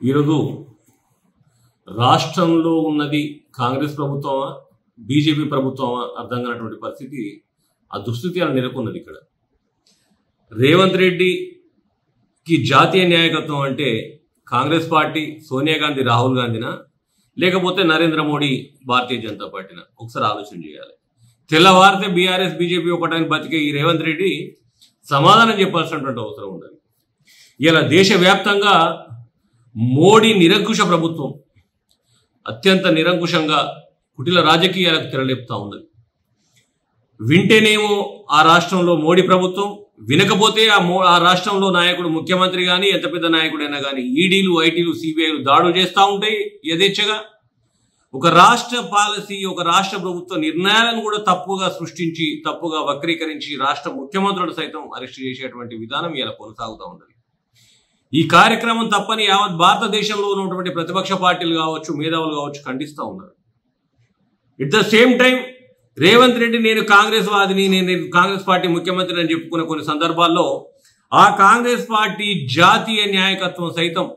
ఈరోజు రాష్ట్రంలో ఉన్నది కాంగ్రెస్ ప్రభుత్వమా బీజేపీ ప్రభుత్వమా అర్థం కానటువంటి పరిస్థితి ఆ దుస్థితి అలా నెలకొన్నది. ఇక్కడ రేవంత్ రెడ్డికి జాతీయ నాయకత్వం అంటే కాంగ్రెస్ పార్టీ సోనియా గాంధీ రాహుల్ గాంధీనా లేకపోతే నరేంద్ర మోడీ భారతీయ జనతా పార్టీనా ఒకసారి ఆలోచన చేయాలి. తెల్లవారితే బీఆర్ఎస్ బీజేపీ ఒకటాన్ని బతికే ఈ రేవంత్ రెడ్డి సమాధానం చెప్పాల్సినటువంటి అవసరం ఉన్నది. ఇలా దేశవ్యాప్తంగా మోడీ నిరంకుశ ప్రభుత్వం అత్యంత నిరంకుశంగా కుటిల రాజకీయాలకు తెరలేపుతా ఉన్నది. వింటేనేమో ఆ రాష్ట్రంలో మోడీ ప్రభుత్వం, వినకపోతే ఆ రాష్ట్రంలో నాయకుడు ముఖ్యమంత్రి కానీ ఎంత పెద్ద నాయకుడైనా కానీ ఈడీలు ఐటీలు సిబిఐలు దాడులు చేస్తూ ఉంటాయి యథేచ్ఛగా. ఒక రాష్ట్ర పాలసీ, ఒక రాష్ట్ర ప్రభుత్వ నిర్ణయాలను కూడా తప్పుగా సృష్టించి తప్పుగా వక్రీకరించి రాష్ట్ర ముఖ్యమంత్రులు సైతం అరెస్ట్ చేసేటువంటి విధానం ఇలా కొనసాగుతూ ఉన్నది. ఈ కార్యక్రమం తప్పని యావత్ భారతదేశంలో ఉన్నటువంటి ప్రతిపక్ష పార్టీలు కావచ్చు, మేధావులు కావచ్చు ఖండిస్తూ ఉన్నారు. At the same time Revanth Reddy నేను కాంగ్రెస్ వాదిని, నేను కాంగ్రెస్ పార్టీ ముఖ్యమంత్రి అని చెప్పుకునే కొన్ని సందర్భాల్లో ఆ కాంగ్రెస్ పార్టీ జాతీయ నాయకత్వం సైతం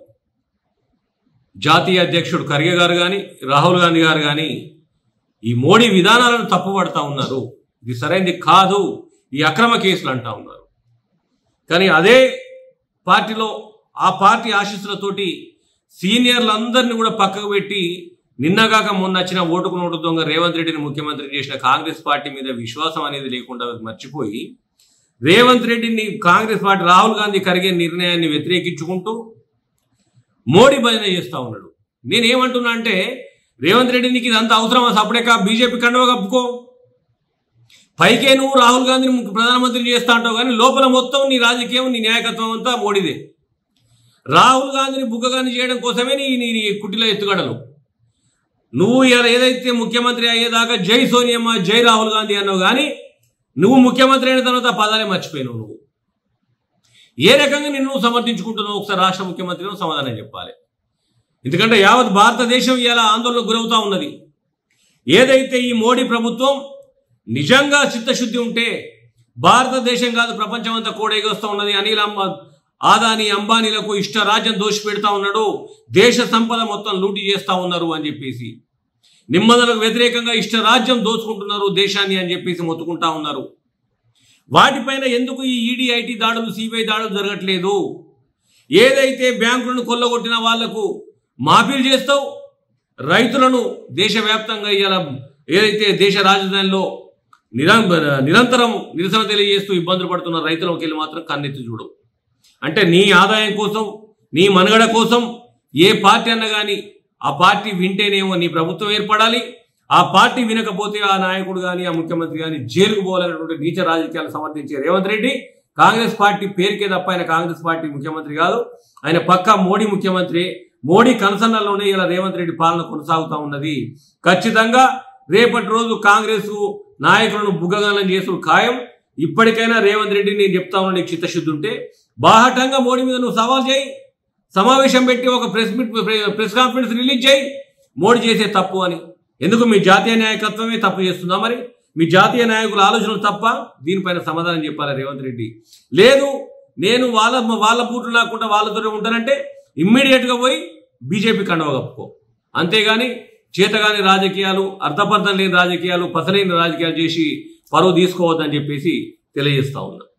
జాతీయ అధ్యక్షుడు ఖర్గే గారు కానీ రాహుల్ గాంధీ గారు కానీ ఈ మోడీ విధానాలను తప్పుపడతా ఉన్నారు. ఇది సరైనది కాదు, ఈ అక్రమ కేసులు అంటా ఉన్నారు. కానీ అదే పార్టీలో ఆ పార్టీ ఆశీస్సులతోటి సీనియర్లందరినీ కూడా పక్కకు పెట్టి నిన్నగాక మొన్న వచ్చిన ఓటుకు నోటు దొంగ రేవంత్ రెడ్డిని ముఖ్యమంత్రి చేసిన కాంగ్రెస్ పార్టీ మీద విశ్వాసం అనేది లేకుండా మర్చిపోయి రేవంత్ రెడ్డిని కాంగ్రెస్ పార్టీ రాహుల్ గాంధీ ఖర్గే నిర్ణయాన్ని వ్యతిరేకించుకుంటూ మోడీ భజన చేస్తూ ఉన్నాడు. నేనేమంటున్నా అంటే రేవంత్ రెడ్డికి ఇదంతా అవసరమా? సపరేట్గా బీజేపీ కండువ కప్పుకో, పైకే నువ్వు రాహుల్ గాంధీని ప్రధానమంత్రి చేస్తా అంటావు కానీ లోపల మొత్తం నీ రాజకీయం నీ నాయకత్వం అంతా మోడీదే. రాహుల్ గాంధీని బుగ్గగాని చేయడం కోసమే నీ కుటిల ఎత్తుగడలు. నువ్వు ఏదైతే ముఖ్యమంత్రి అయ్యేదాకా జై సోనియమ్మ జై రాహుల్ గాంధీ అన్నావు కానీ నువ్వు ముఖ్యమంత్రి అయిన తర్వాత పదాలే మర్చిపోయినావు. నువ్వు ఏ రకంగా నిన్ను సమర్థించుకుంటున్నావు ఒకసారి రాష్ట్ర ముఖ్యమంత్రిలో సమాధానం చెప్పాలి. ఎందుకంటే యావత్ భారతదేశం ఇలా ఆందోళనకు గురవుతా ఉన్నది. ఏదైతే ఈ మోడీ ప్రభుత్వం నిజంగా చిత్తశుద్ధి ఉంటే భారతదేశం కాదు ప్రపంచం అంతా కూడా ఎగొస్తూ ఉన్నది. ఆదాని అంబానీలకు ఇష్టరాజ్యం దోషి పెడతా ఉన్నాడు, దేశ సంపద మొత్తం లూటి చేస్తా ఉన్నారు అని చెప్పేసి నిబంధనలకు వ్యతిరేకంగా ఇష్టరాజ్యం దోచుకుంటున్నారు దేశాన్ని అని చెప్పేసి మొత్తుకుంటా ఉన్నారు. వాటిపైన ఎందుకు ఈ ఈడీ ఐటీ దాడులు సిబిఐ దాడులు జరగట్లేదు? ఏదైతే బ్యాంకులను కొల్లగొట్టిన వాళ్లకు మాఫీలు చేస్తావు, రైతులను దేశవ్యాప్తంగా ఇలా ఏదైతే దేశ రాజధానిలో నిరంతరం నిరసన తెలియజేస్తూ ఇబ్బందులు పడుతున్న రైతులకు వెళ్ళి మాత్రం కన్నెత్తి చూడవు. అంటే నీ ఆదాయం కోసం, నీ మనుగడ కోసం ఏ పార్టీ అన్నా కానీ ఆ పార్టీ వింటేనేమో నీ ప్రభుత్వం ఏర్పడాలి, ఆ పార్టీ వినకపోతే ఆ నాయకుడు కానీ ఆ ముఖ్యమంత్రి కానీ జైలుకు పోవాలనేటువంటి నీచ రాజకీయాలు సమర్థించే రేవంత్ రెడ్డి కాంగ్రెస్ పార్టీ పేరుకే తప్ప ఆయన కాంగ్రెస్ పార్టీ ముఖ్యమంత్రి కాదు, ఆయన పక్కా మోడీ ముఖ్యమంత్రి. మోడీ కన్సర్న్లలోనే ఇలా రేవంత్ రెడ్డి పాలన కొనసాగుతూ ఉన్నది. ఖచ్చితంగా రేపటి రోజు కాంగ్రెస్ నాయకులను బుగ్గగానం చేసుడు ఖాయం. ఇప్పటికైనా రేవంత్ రెడ్డి నేను చెప్తా ఉన్నా, నీకు చిత్తశుద్ధి ఉంటే బాహటంగా మోడీ మీద నువ్వు సవాల్ చేయి, సమావేశం పెట్టి ఒక ప్రెస్ కాన్ఫరెన్స్ రిలీజ్ చేయి మోడీ చేసే తప్పు అని. ఎందుకు మీ జాతీయ నాయకత్వమే తప్పు చేస్తుందా? మరి మీ జాతీయ నాయకుల ఆలోచనలు తప్ప? దీనిపైన సమాధానం చెప్పాలి రేవంత్ రెడ్డి. లేదు నేను వాళ్ళ బూట్లు లేకుండా వాళ్ళతోనే ఉంటానంటే ఇమ్మీడియట్గా పోయి బీజేపీ కండువ కప్పుకో. అంతేగాని చేతగాని రాజకీయాలు, అర్థపర్థం లేని రాజకీయాలు, పసలేని రాజకీయాలు చేసి పరువు తీసుకోవద్దని చెప్పేసి తెలియజేస్తా ఉన్నా.